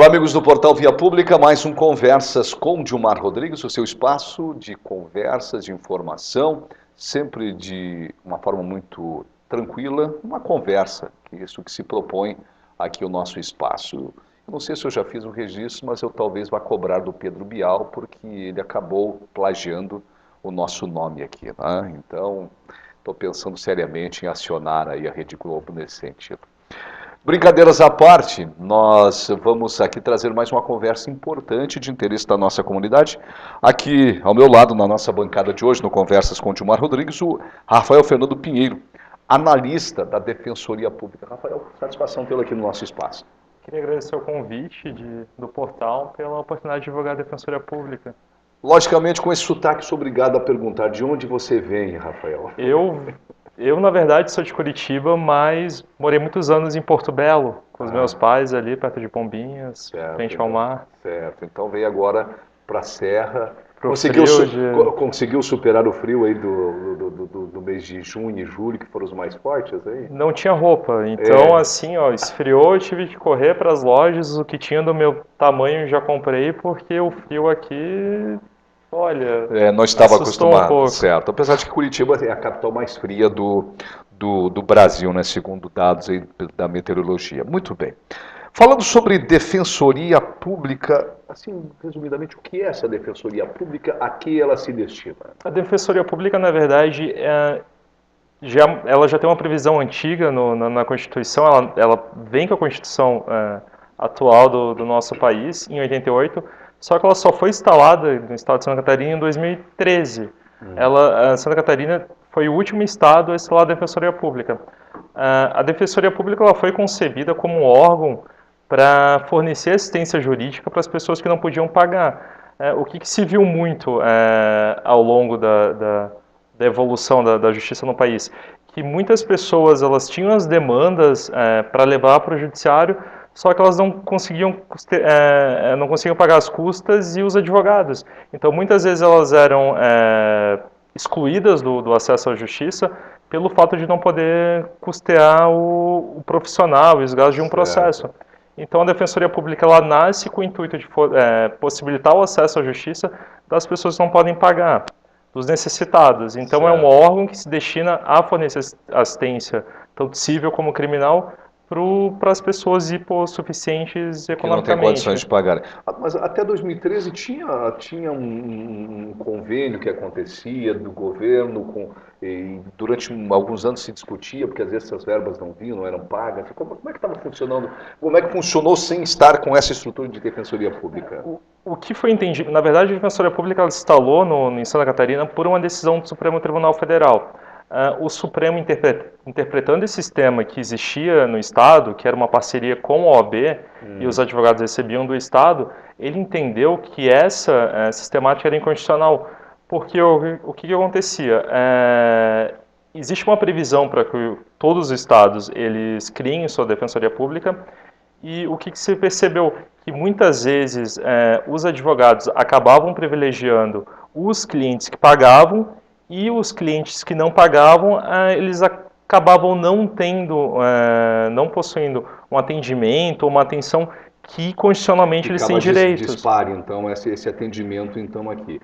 amigos do Portal Via Pública, mais um Conversas com Dilmar Rodrigues, o seu espaço de conversas, de informação, sempre de uma forma muito tranquila, uma conversa, que é isso que se propõe aqui o nosso espaço. Eu não sei se eu já fiz um registro, mas eu talvez vá cobrar do Pedro Bial, porque ele acabou plagiando o nosso nome aqui, né? Então, estou pensando seriamente em acionar aí a Rede Globo nesse sentido. Brincadeiras à parte, nós vamos aqui trazer mais uma conversa importante de interesse da nossa comunidade. Aqui ao meu lado, na nossa bancada de hoje, no Conversas com o Dilmar Rodrigues, o Rafael Fernando Pinheiro, analista da Defensoria Pública. Rafael, satisfação tê-lo aqui no nosso espaço. Queria agradecer o convite do portal pela oportunidade de divulgar a Defensoria Pública. Logicamente, com esse sotaque, sou obrigado a perguntar de onde você vem, Rafael. Eu, na verdade, sou de Curitiba, mas morei muitos anos em Porto Belo, com os meus pais ali, perto de Pombinhas, frente ao mar. Certo, então veio agora para a Serra. Pro Conseguiu superar o frio aí do mês de junho e julho, que foram os mais fortes aí? Não tinha roupa, então assim, ó, esfriou, eu tive que correr para as lojas, o que tinha do meu tamanho já comprei, porque o frio aqui, olha, não estava acostumado, um pouco. certo. Apesar de que Curitiba é a capital mais fria do Brasil, né, segundo dados aí da meteorologia. Muito bem. Falando sobre Defensoria Pública, assim, resumidamente, o que é essa Defensoria Pública? A que ela se destina? A Defensoria Pública, na verdade, ela já tem uma previsão antiga na Constituição, ela vem com a Constituição atual do nosso país, em 88, só que ela só foi instalada no estado de Santa Catarina em 2013. Santa Catarina foi o último estado a instalar a Defensoria Pública. A Defensoria Pública ela foi concebida como um órgão para fornecer assistência jurídica para as pessoas que não podiam pagar. O que se viu muito ao longo da evolução da justiça no país? Que muitas pessoas elas tinham as demandas para levar para o judiciário, só que elas não conseguiam pagar as custas e os advogados. Então, muitas vezes elas eram excluídas do acesso à justiça pelo fato de não poder custear o profissional e os gastos de um processo. Então, a Defensoria Pública ela nasce com o intuito de possibilitar o acesso à justiça das pessoas que não podem pagar, dos necessitados. Então, é um órgão que se destina a fornecer assistência, tanto civil como criminal, para as pessoas hipossuficientes economicamente. Que não têm condições de pagar. Mas até 2013 tinha um convênio que acontecia do governo, e durante alguns anos se discutia, porque às vezes essas verbas não vinham, não eram pagas. Como é que estava funcionando? Como é que funcionou sem estar com essa estrutura de Defensoria Pública? O que foi entendido, na verdade, a Defensoria Pública ela se instalou em Santa Catarina por uma decisão do Supremo Tribunal Federal. O Supremo, interpretando esse sistema que existia no Estado, que era uma parceria com a OAB, e os advogados recebiam do Estado, ele entendeu que essa sistemática era inconstitucional. Porque o que acontecia? Existe uma previsão para que todos os Estados eles criem sua Defensoria Pública, e o que se percebeu? Que muitas vezes os advogados acabavam privilegiando os clientes que pagavam, e os clientes que não pagavam, eles acabavam não possuindo um atendimento, uma atenção que constitucionalmente eles têm direitos. Dispare, então, esse atendimento, então, aqui.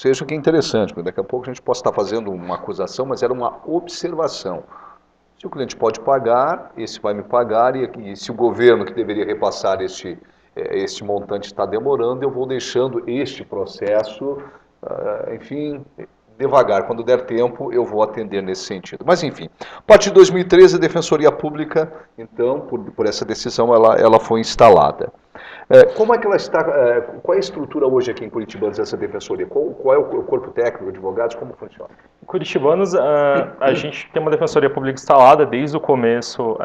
Veja que é interessante, porque daqui a pouco a gente pode estar fazendo uma acusação, mas era uma observação. Se o cliente pode pagar, esse vai me pagar, e se o governo que deveria repassar este montante está demorando, eu vou deixando este processo, enfim, devagar. Quando der tempo, eu vou atender nesse sentido. Mas, enfim, a partir de 2013, a Defensoria Pública, então, por essa decisão, ela foi instalada. Como é que ela está? Qual é a estrutura hoje aqui em Curitibanos dessa Defensoria? Qual é o corpo técnico, advogados, como funciona? Em Curitibanos, a gente tem uma Defensoria Pública instalada desde o começo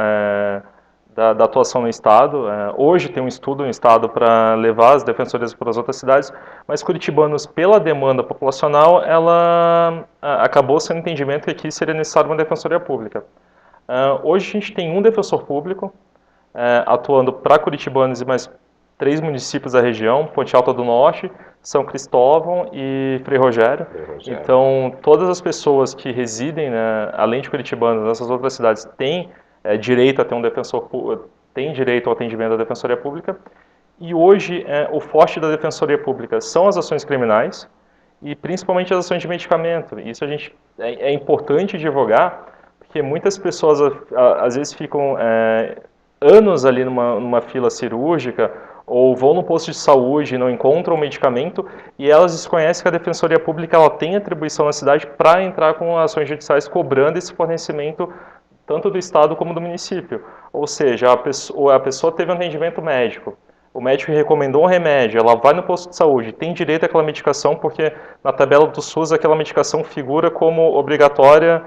da atuação no Estado. Hoje tem um estudo no Estado para levar as defensorias para as outras cidades, mas Curitibanos, pela demanda populacional, ela acabou sendo entendimento que aqui seria necessário uma Defensoria Pública. Hoje a gente tem um defensor público atuando para Curitibanos e mais 3 municípios da região, Ponte Alta do Norte, São Cristóvão e Frei Rogério. Então, todas as pessoas que residem, além de Curitibanos, nessas outras cidades, têm direito a ter um defensor, tem direito ao atendimento da Defensoria Pública. E hoje, o forte da Defensoria Pública são as ações criminais e principalmente as ações de medicamento. Isso é importante divulgar, porque muitas pessoas às vezes ficam anos ali numa fila cirúrgica ou vão no posto de saúde e não encontram o medicamento e elas desconhecem que a Defensoria Pública ela tem atribuição na cidade para entrar com ações judiciais cobrando esse fornecimento tanto do Estado como do município. Ou seja, a pessoa teve um atendimento médico, o médico recomendou um remédio, ela vai no posto de saúde, tem direito àquela medicação porque na tabela do SUS aquela medicação figura como obrigatória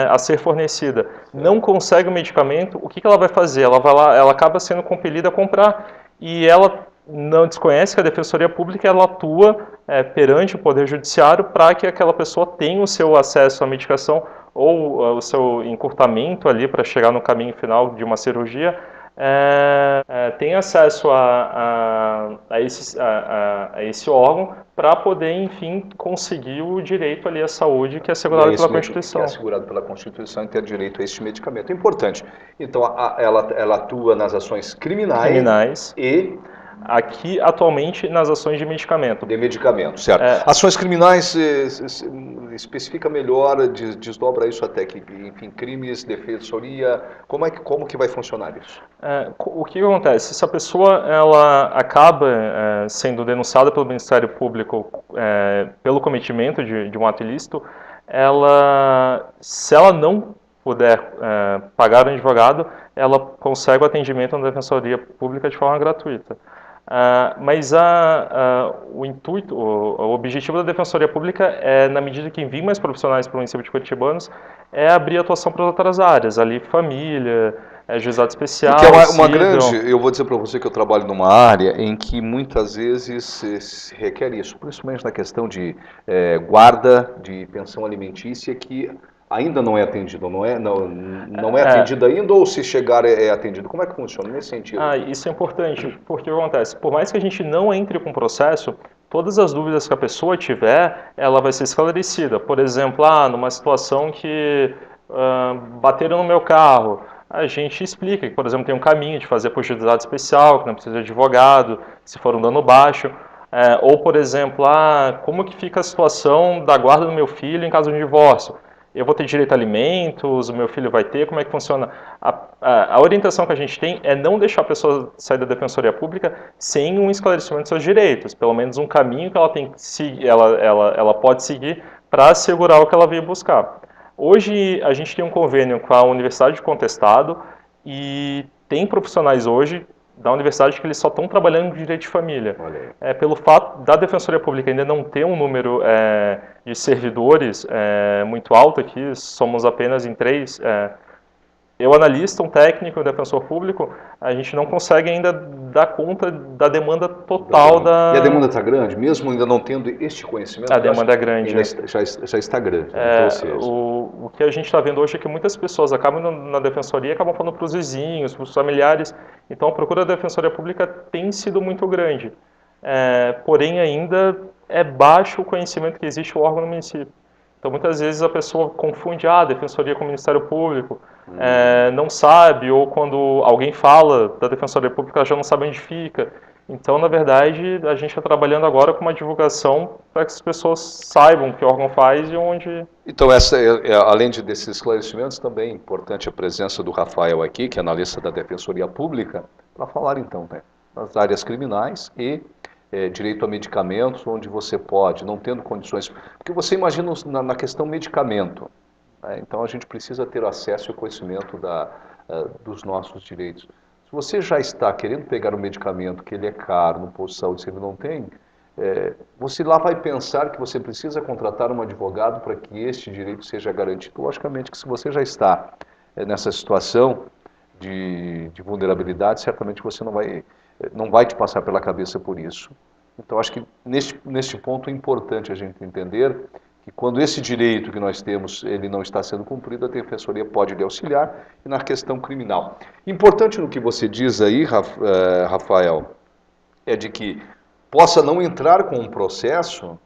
a ser fornecida. Não consegue o medicamento, o que ela vai fazer? Ela vai lá, ela acaba sendo compelida a comprar e ela não desconhece que a Defensoria Pública ela atua perante o Poder Judiciário para que aquela pessoa tenha o seu acesso à medicação ou o seu encurtamento ali para chegar no caminho final de uma cirurgia, tem acesso a esse órgão para poder, enfim, conseguir o direito ali à saúde que é assegurado pela Constituição. Que é assegurado pela Constituição e ter direito a este medicamento. É importante. Então, ela atua nas ações criminais e... Aqui, atualmente, nas ações de medicamento. De medicamento, certo. Ações criminais, especifica melhor, desdobra isso até que, enfim, crimes, defensoria, como que vai funcionar isso? O que acontece? Se a pessoa ela acaba sendo denunciada pelo Ministério Público pelo cometimento de um ato ilícito, se ela não puder pagar um advogado, ela consegue o atendimento na Defensoria Pública de forma gratuita. Mas o intuito, o objetivo da Defensoria Pública na medida que envia mais profissionais para o município de Curitibanos, é abrir atuação para outras áreas, ali família, juizado especial. Que é uma grande, eu vou dizer para você que eu trabalho numa área em que muitas vezes se requer isso, principalmente na questão de guarda de pensão alimentícia, que ainda não é atendido, não é atendido ainda, ou se chegar é atendido? Como é que funciona nesse sentido? Isso é importante, porque o que acontece? Por mais que a gente não entre com o processo, todas as dúvidas que a pessoa tiver, ela vai ser esclarecida. Por exemplo, numa situação que bateram no meu carro, a gente explica que, por exemplo, tem um caminho de fazer por juizado especial, que não precisa de advogado, se for um dano baixo. Ou, por exemplo, como que fica a situação da guarda do meu filho em caso de divórcio? Eu vou ter direito a alimentos, o meu filho vai ter, como é que funciona? A orientação que a gente tem é não deixar a pessoa sair da Defensoria Pública sem um esclarecimento dos seus direitos, pelo menos um caminho que ela tem que seguir, ela pode seguir para assegurar o que ela veio buscar. Hoje a gente tem um convênio com a Universidade de Contestado e tem profissionais hoje da universidade que eles só estão trabalhando no direito de família. Pelo fato da Defensoria Pública ainda não ter um número de servidores muito alto aqui, somos apenas em 3, eu analista, um técnico e um defensor público, a gente não consegue ainda dar conta da demanda total da... E a demanda está grande? Mesmo ainda não tendo este conhecimento? A demanda é grande. Já está grande. O que a gente está vendo hoje é que muitas pessoas acabam na defensoria e acabam falando para os vizinhos, para os familiares. Então a procura da Defensoria Pública tem sido muito grande. Porém ainda é baixo o conhecimento que existe o órgão no município. Então muitas vezes a pessoa confunde a Defensoria com o Ministério Público, não sabe, ou quando alguém fala da Defensoria Pública, ela já não sabe onde fica. Então, na verdade, a gente está trabalhando agora com uma divulgação para que as pessoas saibam o que o órgão faz e onde... Então, além desses esclarecimentos, também é importante a presença do Rafael aqui, que é analista da Defensoria Pública, para falar, então, das áreas criminais e direito a medicamentos, onde você pode, não tendo condições... Porque você imagina na questão medicamento, então a gente precisa ter acesso e conhecimento dos nossos direitos. Se você já está querendo pegar um medicamento que ele é caro no posto de saúde, se ele não tem, você lá vai pensar que você precisa contratar um advogado para que este direito seja garantido. Logicamente que se você já está nessa situação de vulnerabilidade, certamente você não vai te passar pela cabeça por isso. Então acho que neste ponto é importante a gente entender que quando esse direito que nós temos, ele não está sendo cumprido, a Defensoria pode lhe auxiliar e na questão criminal. Importante no que você diz aí, Rafael, é de que possa não entrar com um processo,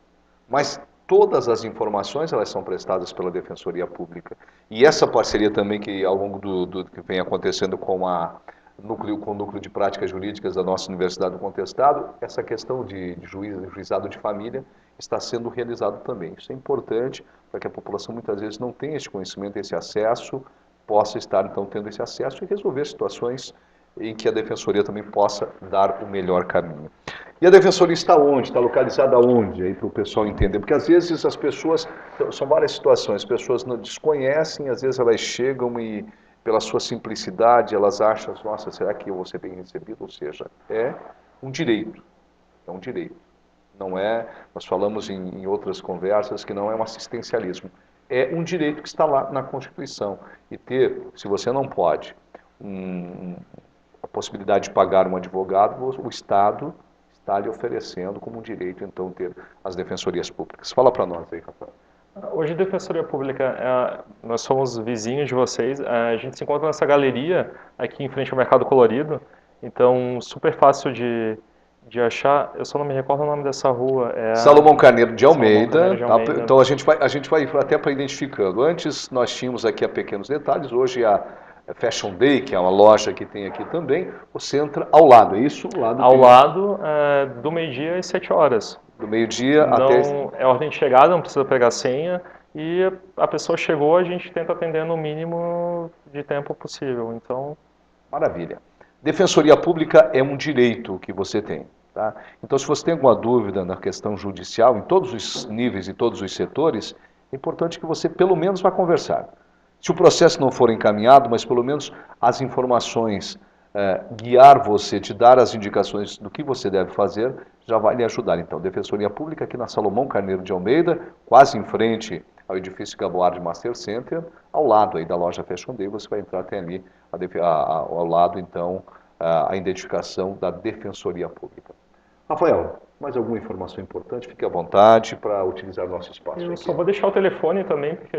mas todas as informações elas são prestadas pela Defensoria Pública. E essa parceria também que ao longo do que vem acontecendo com a com o núcleo de práticas jurídicas da nossa Universidade do Contestado, essa questão de juizado de família está sendo realizado também. Isso é importante para que a população muitas vezes não tenha esse conhecimento, esse acesso, possa estar então tendo esse acesso e resolver situações em que a Defensoria também possa dar o melhor caminho. E a Defensoria está onde? Está localizada onde? Aí para o pessoal entender, porque às vezes as pessoas, são várias situações, as pessoas não desconhecem, às vezes elas chegam e pela sua simplicidade, elas acham, nossa, será que eu vou ser bem recebido? Ou seja, é um direito, é um direito. Não é, nós falamos em outras conversas que não é um assistencialismo, é um direito que está lá na Constituição. E ter, se você não pode, a possibilidade de pagar um advogado, o Estado está lhe oferecendo como um direito, então, ter as defensorias públicas. Fala para nós aí, Rafael. Hoje, a Defensoria Pública, nós somos vizinhos de vocês, a gente se encontra nessa galeria aqui em frente ao Mercado Colorido, então super fácil de achar. Eu só não me recordo o nome dessa rua. Salomão Carneiro de Almeida. Carneiro de Almeida. Tá? Então a gente vai até para identificando. Antes nós tínhamos aqui a pequenos detalhes, hoje a Fashion Day, que é uma loja que tem aqui também, você entra ao lado, é isso? Ao lado, do meio-dia às 7 horas. Do meio-dia até... É ordem de chegada, não precisa pegar senha, e a pessoa chegou, a gente tenta atender no mínimo de tempo possível, então... Maravilha. Defensoria Pública é um direito que você tem, tá? Então, se você tem alguma dúvida na questão judicial, em todos os níveis e todos os setores, é importante que você pelo menos vá conversar. Se o processo não for encaminhado, mas pelo menos as informações, guiar você, te dar as indicações do que você deve fazer, já vai lhe ajudar. Então, Defensoria Pública aqui na Salomão Carneiro de Almeida, quase em frente ao edifício Gaboard Master Center, ao lado aí da loja Fashion Day, você vai entrar até ali, ao lado, então, a identificação da Defensoria Pública. Rafael, mais alguma informação importante? Fique à vontade para utilizar nosso espaço Eu aqui. só vou deixar o telefone também, porque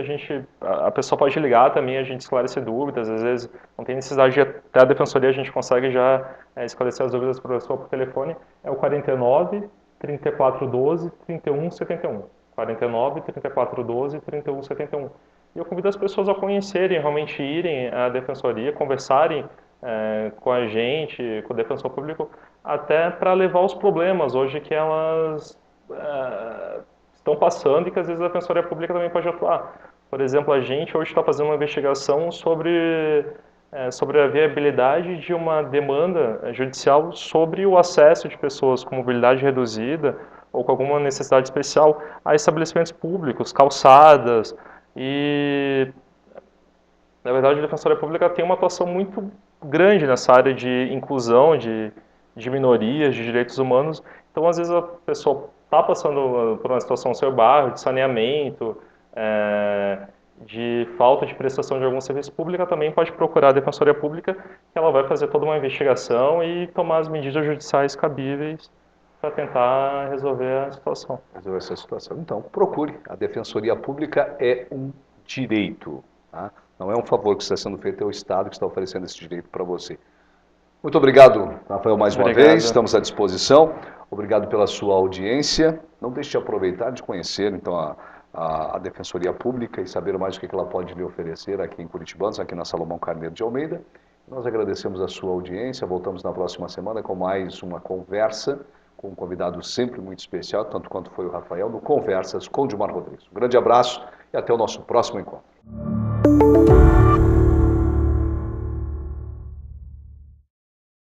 a pessoa pode ligar também, a gente esclarece dúvidas, às vezes não tem necessidade de ir até a Defensoria, a gente consegue já esclarecer as dúvidas para a pessoa por telefone, é o 49 3412 3171. 49 3412 3171. E eu convido as pessoas a conhecerem, realmente irem à Defensoria, conversarem com a gente, com o Defensor Público, até para levar os problemas hoje que elas estão passando e que às vezes a Defensoria Pública também pode atuar. Por exemplo, a gente hoje está fazendo uma investigação sobre a viabilidade de uma demanda judicial sobre o acesso de pessoas com mobilidade reduzida ou com alguma necessidade especial a estabelecimentos públicos, calçadas, e na verdade a Defensoria Pública tem uma atuação muito grande nessa área de inclusão, de minorias, de direitos humanos. Então, às vezes a pessoa está passando por uma situação no seu bairro, de saneamento, de falta de prestação de algum serviço público, também pode procurar a Defensoria Pública, que ela vai fazer toda uma investigação e tomar as medidas judiciais cabíveis para tentar resolver a situação. Resolver essa situação. Então, procure. A Defensoria Pública é um direito, tá? Não é um favor que está sendo feito, é o Estado que está oferecendo esse direito para você. Muito obrigado, Rafael, mais uma vez. Estamos à disposição. Obrigado pela sua audiência. Não deixe de aproveitar de conhecer, então, a Defensoria Pública e saber mais o que ela pode lhe oferecer aqui em Curitibanos, aqui na Salomão Carneiro de Almeida. Nós agradecemos a sua audiência. Voltamos na próxima semana com mais uma conversa com um convidado sempre muito especial, tanto quanto foi o Rafael, no Conversas com Dilmar Rodrigues. Um grande abraço e até o nosso próximo encontro.